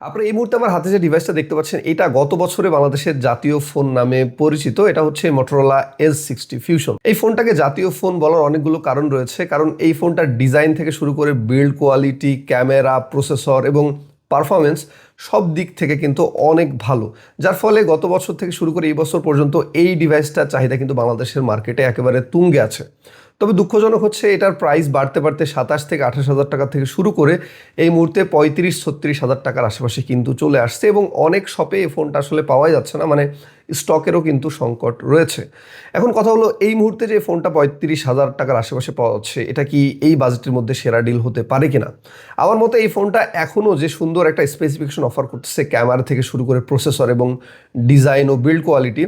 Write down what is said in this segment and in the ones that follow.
আপনারা এই মুহূর্তে আমার হাতে যে ডিভাইসটা দেখতে পাচ্ছেন এটা গত বছরে বাংলাদেশের জাতীয় ফোন নামে পরিচিত। এটা হচ্ছে Motorola S60 Fusion। এই ফোনটাকে জাতীয় ফোন বলার অনেকগুলো কারণ রয়েছে, কারণ এই ফোনটার ডিজাইন থেকে শুরু করে বিল্ড কোয়ালিটি, ক্যামেরা, প্রসেসর এবং পারফরমেন্স সব দিক থেকে কিন্তু অনেক ভালো, যার ফলে গত বছর থেকে শুরু করে এই বছর পর্যন্ত এই ডিভাইসটার চাহিদা কিন্তু বাংলাদেশের মার্কেটে একেবারে তুঙ্গে আছে। তবে দুঃখজনক হচ্ছে এটার প্রাইস বাড়তে বাড়তে 27 থেকে 28 হাজার টাকা থেকে শুরু করে এই মুহূর্তে 35-36 হাজার টাকার আশেপাশে কিন্তু চলে আসছে এবং অনেক শপে এই ফোনটা আসলে পাওয়াই যাচ্ছে না, মানে স্টকেরও কিন্তু সংকট রয়েছে। এখন কথা হলো, এই মুহূর্তে যে ফোনটা 35 হাজার টাকার আশেপাশে পাওয়া যাচ্ছে এটা কি এই বাজেটের মধ্যে সেরা ডিল হতে পারে কিনা? আমার মতে এই ফোনটা এখনও যে সুন্দর একটা স্পেসিফিকেশন অফার করতেছে, ক্যামেরা থেকে শুরু করে প্রসেসর এবং ডিজাইন ও বিল্ড কোয়ালিটি,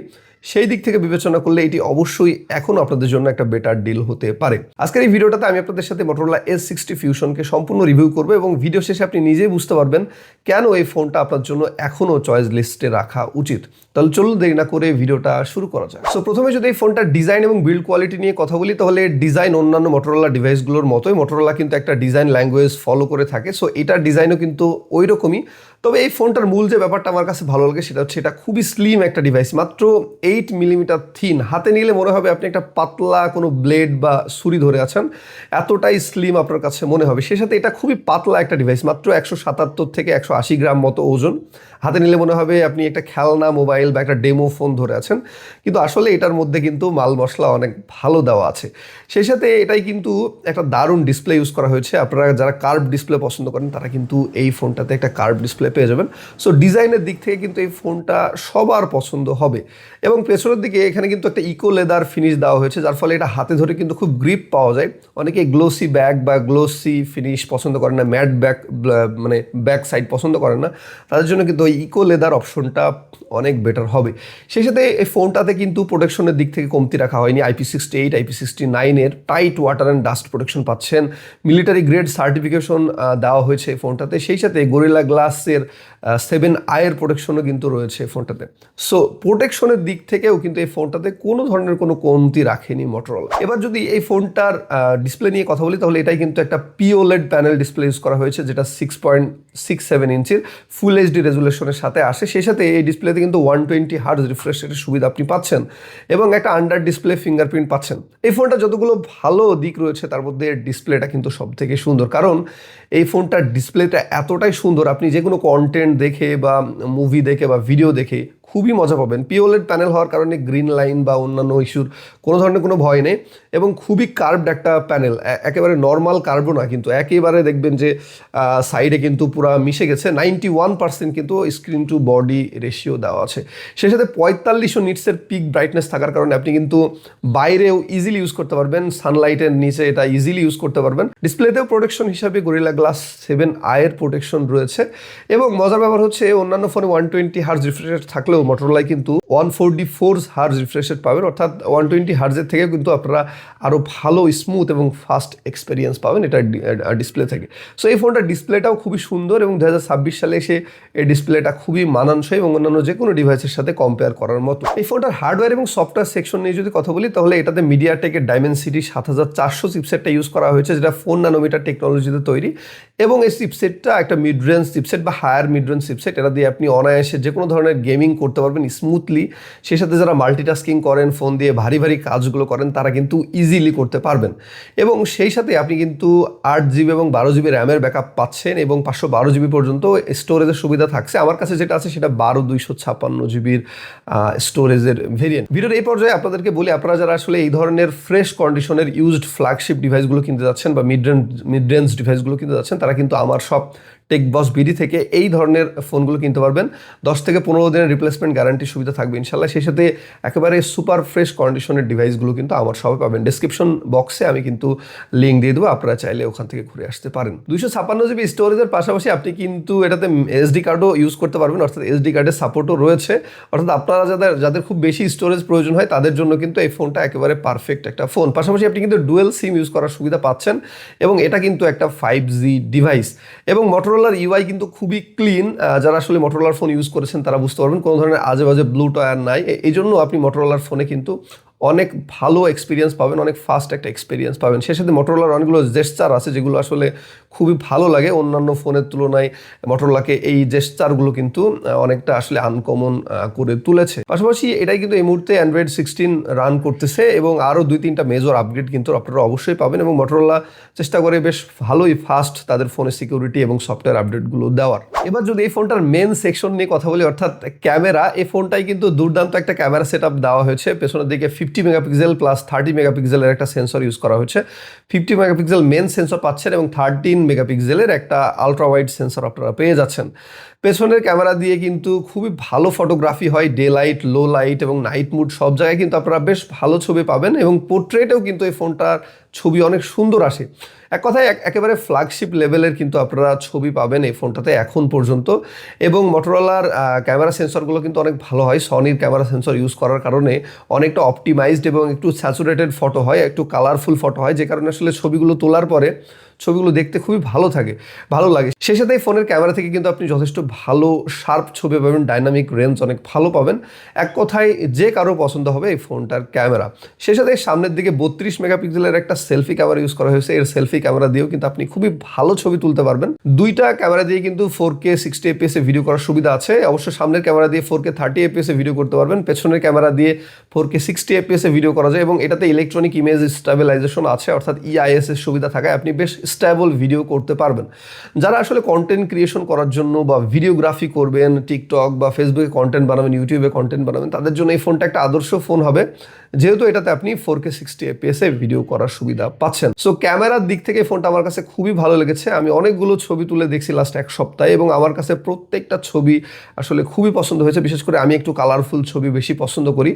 সেই দিক থেকে বিবেচনা করলে এটি অবশ্যই এখন আপনাদের জন্য একটা বেটার ডিল হতে পারে। আজকের এই ভিডিওটাতে আমি আপনাদের সাথে Motorola S60 Fusionকে সম্পূর্ণ রিভিউ করবো এবং ভিডিও শেষে আপনি নিজেই বুঝতে পারবেন কেন এই ফোনটা আপনার জন্য এখনও চয়েস লিস্টে রাখা উচিত। তাহলে চলুন দেরি না করে ভিডিওটা শুরু করা যায়। সো প্রথমে যদি এই ফোনটার ডিজাইন এবং বিল্ড কোয়ালিটি নিয়ে কথা বলি, তাহলে ডিজাইন অন্যান্য Motorola ডিভাইসগুলোর মতোই Motorola কিন্তু একটা ডিজাইন ল্যাঙ্গুয়েজ ফলো করে থাকে। সো এটার ডিজাইনও কিন্তু ওই রকমই। তবে এই ফোনটার মূল যে ব্যাপারটা আমার কাছে ভালো লাগে সেটা হচ্ছে এটা খুবই স্লিম একটা ডিভাইস, মাত্র 8 মিলিমিটার থিন। হাতে নিলে মনে হবে আপনি একটা পাতলা কোনো ব্লেড বা ছুরি ধরে আছেন, এতটাই স্লিম আপনার কাছে মনে হবে। সেই সাথে এটা খুবই পাতলা একটা ডিভাইস, মাত্র 177 থেকে 180 গ্রাম মতো ওজন। হাতে নিলে মনে হবে আপনি একটা খেলনা মোবাইল বা একটা ডেমো ফোন ধরে আছেন, কিন্তু আসলে এটার মধ্যে কিন্তু মাল মশলা অনেক ভালো দেওয়া আছে। সেই সাথে এটাই কিন্তু একটা দারুণ ডিসপ্লে ইউজ করা হয়েছে। আপনারা যারা কার্ভ ডিসপ্লে পছন্দ করেন তারা কিন্তু এই ফোনটাতে একটা কার্ভ ডিসপ্লে পেয়ে যাবেন। সো ডিজাইনের দিক থেকে কিন্তু এই ফোনটা সবার পছন্দ হবে। এবং পেছনের দিকে এখানে কিন্তু একটা ইকো লেদার ফিনিশ দেওয়া হয়েছে, যার ফলে এটা হাতে ধরে কিন্তু খুব গ্রিপ পাওয়া যায়। অনেকে গ্লোসি ব্যাক বা গ্লোসি ফিনিশ পছন্দ করেন না, ম্যাট ব্যাক মানে ব্যাক সাইড পছন্দ করেন না, তাদের জন্য কিন্তু ওই ইকো লেদার অপশনটা অনেক বেটার হবে। সেই সাথে এই ফোনটাতে কিন্তু প্রোটেকশনের দিক থেকে কমতি রাখা হয়নি। IP68, IP69 এর tight water and dust protection পাচ্ছেন। মিলিটারি গ্রেড সার্টিফিকেশন দেওয়া হয়েছে এই ফোনটাতে। সেই সাথে গরিলা গ্লাসের 7i এর প্রোটেকশনও কিন্তু রয়েছে ফোনটাতে। সো প্রোটেকশনের দিক থেকেও কিন্তু এই ফোনটাতে কোনো ধরনের কোনো কমতি রাখেনি Motorola। এবার যদি এই ফোনটার ডিসপ্লে নিয়ে কথা বলি, তাহলে এটাই কিন্তু একটা POLED প্যানেল ডিসপ্লে ইউজ করা হয়েছে, যেটা 6.67 ইঞ্চির ফুল HD রেজুলেশনের সাথে আসে। সেই সাথে এই ডিসপ্লেতে কিন্তু 120 হার্জ রিফ্রেশ রেটের সুবিধা আপনি পাচ্ছেন এবং একটা আন্ডার ডিসপ্লে ফিঙ্গারপ্রিন্ট পাচ্ছেন। এই ফোনটা যতগুলো ভালো দিক রয়েছে তার মধ্যে ডিসপ্লেটা কিন্তু সব থেকে সুন্দর, কারণ এই ফোনটার ডিসপ্লেটা এতটাই সুন্দর, আপনি যে কোনো কন্টেন্ট দেখে বা মুভি দেখে বা ভিডিও দেখে খুবই মজা পাবেন। POLED প্যানেল হওয়ার কারণে গ্রিন লাইন বা অন্যান্য ইস্যুর কোনো ধরনের কোনো ভয় নেই এবং খুবই কার্ভড একটা প্যানেল, একেবারে নর্মাল কার্ভও না, কিন্তু একেবারে দেখবেন যে সাইডে কিন্তু পুরো মিশে গেছে। 91% কিন্তু স্ক্রিন টু বডি রেশিও দেওয়া আছে। সেই সাথে 4500 নিটসের পিক ব্রাইটনেস থাকার কারণে আপনি কিন্তু বাইরেও ইজিলি ইউজ করতে পারবেন, সানলাইটের নিচে এটা ইজিলি ইউজ করতে পারবেন। ডিসপ্লেতেও প্রোটেকশন হিসাবে গরিলা গ্লাস 7i এর প্রোটেকশন রয়েছে এবং মজার ব্যাপার হচ্ছে অন্যান্য ফোনে 120 হার্জ রিফ্রেশ রেট থাকলেও Motorola কিন্তু 144 হার্জ রিফ্রেশ রেট পাবেন, অর্থাৎ 120 হার্জের থেকে কিন্তু আপনারা আরও ভালো স্মুথ এবং ফাস্ট এক্সপিরিয়েন্স পাবেন এটা ডিসপ্লে থেকে। সো এই ফোনটার ডিসপ্লেটাও খুবই সুন্দর এবং 2026 সালে এসে এই ডিসপ্লেটা খুবই মানানসই এবং অন্যান্য যে কোনো ডিভাইসের সাথে কম্পেয়ার করার মতো। এই ফোনটার হার্ডওয়্যার এবং সফটওয়্যার সেকশন নিয়ে যদি কথা বলি, তাহলে এটাতে MediaTek Dimensity 7400 চিপসেটটা ইউজ করা হয়েছে, যেটা 4 ন্যানোমিটার টেকনোলজিতে তৈরি এবং এই চিপসেটটা একটা মিড রেঞ্জ চিপসেট বা হায়ার মিড রেঞ্জ চিপসেট। এটা দিয়ে আপনি অনায়াসে যে কোনো ধরনের গেমিং করতে পারবেন স্মুথলি। সেই সাথে যারা মাল্টিটাস্কিং করেন, ফোন দিয়ে ভারী ভারী কাজগুলো করেন, তারা কিন্তু ইজিলি করতে পারবেন। এবং সেই সাথে আপনি কিন্তু 8GB এবং 12GB র্যামের ব্যাকআপ পাচ্ছেন এবং 512GB পর্যন্ত স্টোরেজের সুবিধা থাকছে। আমার কাছে যেটা আছে সেটা 12256GBর স্টোরেজের ভেরিয়েন্ট। ভিডিওর এই পর্যায়ে আপনাদেরকে বলি, আপনারা যারা আসলে এই ধরনের ফ্রেশ কন্ডিশনের ইউজড ফ্ল্যাগশিপ ডিভাইসগুলো কিনতে যাচ্ছেন বা মিড রেঞ্জ ডিভাইসগুলো কিনতে যাচ্ছেন, তারা কিন্তু আমার সব টেকবস বিডি থেকে এই ধরনের ফোনগুলো কিনতে পারবেন। 10 থেকে 15 দিনের রিপ্লেসমেন্ট গ্যারান্টি সুবিধা থাকবে ইনশাল্লাহ। সেই সাথে একেবারে সুপার ফ্রেশ কন্ডিশনের ডিভাইসগুলো কিন্তু আমার সবাই পাবেন। ডেসক্রিপশন বক্সে আমি কিন্তু লিঙ্ক দিয়ে দেবো, আপনারা চাইলে ওখান থেকে ঘুরে আসতে পারেন। 256GB স্টোরেজের পাশাপাশি আপনি কিন্তু এটাতে SD কার্ডও ইউজ করতে পারবেন, অর্থাৎ SD কার্ডের সাপোর্টও রয়েছে। অর্থাৎ আপনারা যাদের খুব বেশি স্টোরেজ প্রয়োজন হয় তাদের জন্য কিন্তু এই ফোনটা একেবারে পারফেক্ট একটা ফোন। পাশাপাশি আপনি কিন্তু ডুয়েল সিম ইউজ করার সুবিধা পাচ্ছেন এবং এটা কিন্তু একটা 5G ডিভাইস এবং Motorola UI কিন্তু খুবই ক্লিন। যারা আসলে Motorola ফোন ইউজ করেছেন তারা বুঝতে পারবেন কোনো ধরনের আজে বাজে ব্লু টয়ার নাই। এই জন্য আপনি Motorola ফোনে কিন্তু অনেক ভালো এক্সপিরিয়েন্স পাবেন, অনেক ফাস্ট একটা এক্সপিরিয়েন্স পাবেন। সে সাথে মোটরোলার অনেকগুলো জেস্চার আছে যেগুলো আসলে খুবই ভালো লাগে অন্যান্য ফোনের তুলনায়। মোটরোলাকে এই জেস্চারগুলো কিন্তু অনেকটা আসলে আনকমন করে তুলেছে। পাশাপাশি এটাই কিন্তু এই মুহূর্তে অ্যান্ড্রয়েড 16 রান করতেছে এবং আরও 2-3টা মেজর আপগ্রেড কিন্তু আপনারা অবশ্যই পাবেন, এবং মোটরোলা চেষ্টা করে বেশ ভালোই ফাস্ট তাদের ফোনের সিকিউরিটি এবং সফটওয়্যার আপডেটগুলো দেওয়ার। এবার যদি এই ফোনটার মেন সেকশন নিয়ে কথা বলি, অর্থাৎ ক্যামেরা, এই ফোনটাই কিন্তু দুর্দান্ত একটা ক্যামেরা সেট আপ দেওয়া হয়েছে। পেছনের দিকে 50 মেগাপিক্সেল প্লাস 30 মেগাপিক্সেলের একটা সেন্সর ইউজ করা হয়েছে। 50 মেগাপিক্সেল মেন সেন্সর পাচ্ছেন এবং 13 মেগাপিক্সেলের একটা আলট্রা ওয়াইড সেন্সর আপনারা পেয়ে যাচ্ছেন। পেছনের ক্যামেরা দিয়ে কিন্তু খুবই ভালো ফটোগ্রাফি হয়, ডে লাইট, লো লাইট এবং নাইট মুড সব জায়গায় কিন্তু আপনারা বেশ ভালো ছবি পাবেন, এবং পোর্ট্রেটেও কিন্তু এই ফোনটার ছবি অনেক সুন্দর আসে। এক কথায় একেবারে ফ্ল্যাগশিপ লেভেলের কিন্তু আপনারা ছবি পাবেন এই ফোনটাতে এখন পর্যন্ত। এবং মোটরোলার ক্যামেরা সেন্সরগুলো কিন্তু অনেক ভালো হয়, সনির ক্যামেরা সেন্সর ইউজ করার কারণে অনেকটা অপটিমাইজড এবং একটু স্যাচুরেটেড ফটো হয়, একটু কালারফুল ফটো হয়, যে কারণে আসলে ছবিগুলো তোলার পরে ছবিগুলো দেখতে খুবই ভালো লাগে। সেই সাথে এই ফোনের ক্যামেরা থেকে কিন্তু আপনি যথেষ্ট ভালো শার্প ছবি পাবেন, ডাইনামিক রেঞ্জ অনেক ভালো পাবেন। এক কথায় যে কারো পছন্দ হবে এই ফোনটার ক্যামেরা। সেই সাথে সামনের দিকে 32 মেগাপিক্সেলের একটা সেলফি ক্যামেরা ইউজ করা হয়েছে। এর সেলফি ক্যামেরা দিয়েও কিন্তু আপনি খুবই ভালো ছবি তুলতে পারবেন। দুইটা ক্যামেরা দিয়ে কিন্তু 4K 60 fps এ ভিডিও করার সুবিধা আছে। অবশ্য সামনের ক্যামেরা দিয়ে 4K 30 fps এ ভিডিও করতে পারবেন, পেছনের ক্যামেরা দিয়ে 4K 60 fps এ ভিডিও করা যায়, এবং এটাতে ইলেকট্রনিক ইমেজ স্টেবিলাইজেশন আছে, অর্থাৎ EIS এর সুবিধা থাকায় আপনি বেশ স্টেবল ভিডিও করতে পারবেন। যারা আসলে কন্টেন্ট ক্রিয়েশন করার জন্য বা ভিডিওগ্রাফি করবেন, টিকটক বা ফেসবুকে কন্টেন্ট বানাবেন, ইউটিউবে কন্টেন্ট বানাবেন, তাদের জন্য এই ফোনটা একটা আদর্শ ফোন হবে, যেহেতু এটাতে আপনি 4K 60 fps এ ভিডিও করার সুবিধা পাচ্ছেন। সো ক্যামেরার দিক থেকে ফোনটা আমার কাছে খুবই ভালো লেগেছে। আমি অনেকগুলো ছবি তুলে দেখছি লাস্ট এক সপ্তাহে, এবং আমার কাছে প্রত্যেকটা ছবি আসলে খুবই পছন্দ হয়েছে। বিশেষ করে আমি একটু কালারফুল ছবি বেশি পছন্দ করি।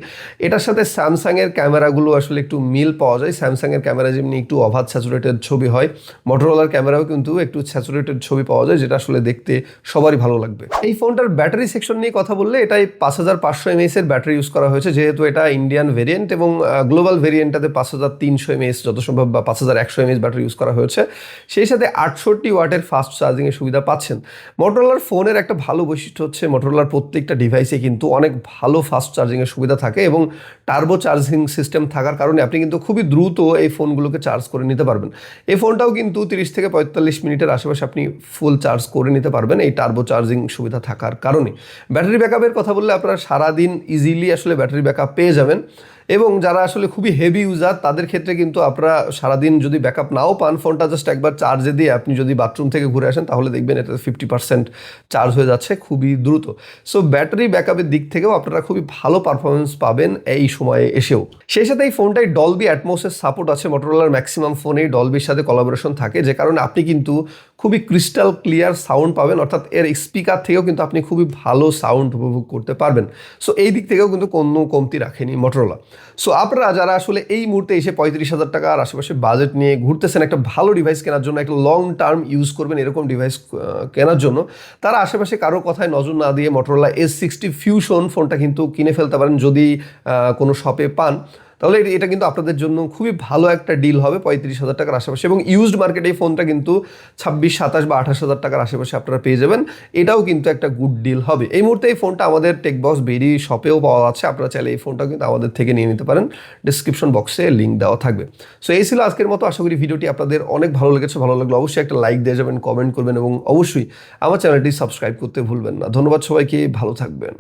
এটার সাথে স্যামসাংয়ের ক্যামেরাগুলো আসলে একটু মিল পাওয়া যায়। স্যামসাংয়ের ক্যামেরা যেমনি একটু অবাধ স্যাচুরেটেড ছবি হয়, মোটরোলার ক্যামেরাও কিন্তু একটু স্যাচুরেটেড ছবি পাওয়া যায়, যেটা আসলে দেখতে সবারই ভালো লাগবে। এই ফোনটার ব্যাটারি সেকশন নিয়ে কথা বললে, এটাই 5500 mAh এর ব্যাটারি ইউজ করা হয়েছে, যেহেতু এটা ইন্ডিয়ান ভেরিয়েন্ট, এবং গ্লোবাল ভেরিয়েন্টটাতে 5300 mAh যত সম্ভব বা 5100 mAh ব্যাটারি ইউজ করা হয়েছে। সেই সাথে 68 ওয়াটের ফাস্ট চার্জিংয়ের সুবিধা পাচ্ছেন। মোটরোলার ফোনের একটা ভালো বৈশিষ্ট্য হচ্ছে মোটরোলার প্রত্যেকটা ডিভাইসে কিন্তু অনেক ভালো ফাস্ট চার্জিংয়ের সুবিধা থাকে, এবং টার্বো চার্জিং সিস্টেম থাকার কারণে আপনি কিন্তু খুবই দ্রুত এই ফোনগুলোকে চার্জ করে নিতে পারবেন। এই ফোনটাও কিন্তু 30 থেকে 45 মিনিটের আশেপাশে আপনি ফুল চার্জ করে নিতে পারবেন এই টার্বো চার্জিং সুবিধা থাকার কারণে। ব্যাটারি ব্যাকআপের কথা বললে আপনারা সারাদিন ইজিলি আসলে ব্যাটারি ব্যাকআপ পেয়ে যাবেন, এবং যারা আসলে খুবই হেভি ইউজার তাদের ক্ষেত্রে কিন্তু আপনারা সারাদিন যদি ব্যাকআপ নাও পান, ফোনটা জাস্ট একবার চার্জে দিয়ে আপনি যদি বাথরুম থেকে ঘুরে আসেন, তাহলে দেখবেন এটাতে 50% চার্জ হয়ে যাচ্ছে খুবই দ্রুত। সো ব্যাটারি ব্যাকআপের দিক থেকেও আপনারা খুবই ভালো পারফরমেন্স পাবেন এই সময়ে এসেও। সেই সাথে এই ফোনটায় ডলবি অ্যাটমসের সাপোর্ট আছে। মোটরোলার ম্যাক্সিমাম ফোনেই ডলবির সাথে কোলাবোরেশন থাকে, যে কারণে আপনি কিন্তু খুবই ক্রিস্টাল ক্লিয়ার সাউন্ড পাবেন, অর্থাৎ এর স্পিকার থেকেও কিন্তু আপনি খুবই ভালো সাউন্ড উপভোগ করতে পারবেন। সো এই দিক থেকেও কিন্তু কোনো কমতি রাখেনি মোটরোলা। সো আপনারা যারা আসলে এই মুহূর্তে এসে 35,000 টাকার আশেপাশে বাজেট নিয়ে ঘুরতেছেন একটা ভালো ডিভাইস কেনার জন্য, একটা লং টার্ম ইউজ করবেন এরকম ডিভাইস কেনার জন্য, তারা আশেপাশে কারো কথায় নজর না দিয়ে মোটরোলা S60 ফিউশন ফোনটা কিন্তু কিনে ফেলতে পারেন যদি কোনো শপে পান। তাহলে এটা কিন্তু আপনাদের জন্য খুবই ভালো একটা ডিল হবে 35,000 টাকার আশেপাশে, এবং ইউজড মার্কেটে এই ফোনটা কিন্তু 26, 27 বা 28,000 টাকার আশেপাশে আপনারা পেয়ে যাবেন। এটাও কিন্তু একটা গুড ডিল হবে। এই মুহূর্তে এই ফোনটা আমাদের টেকবক্স বেরি শপেও পাওয়া যাচ্ছে, আপনারা চাইলে এই ফোনটাও কিন্তু আমাদের থেকে নিয়ে নিতে পারেন। ডিসক্রিপশন বক্সে লিঙ্ক দেওয়া থাকবে। সো এই ছিল আজকের মতো। আশা করি ভিডিওটি আপনাদের অনেক ভালো লেগেছে। ভালো লাগলে অবশ্যই একটা লাইক দিয়ে যাবেন, কমেন্ট করবেন, এবং অবশ্যই আমার চ্যানেলটি সাবস্ক্রাইব করতে ভুলবেন না। ধন্যবাদ সবাইকে, ভালো থাকবেন।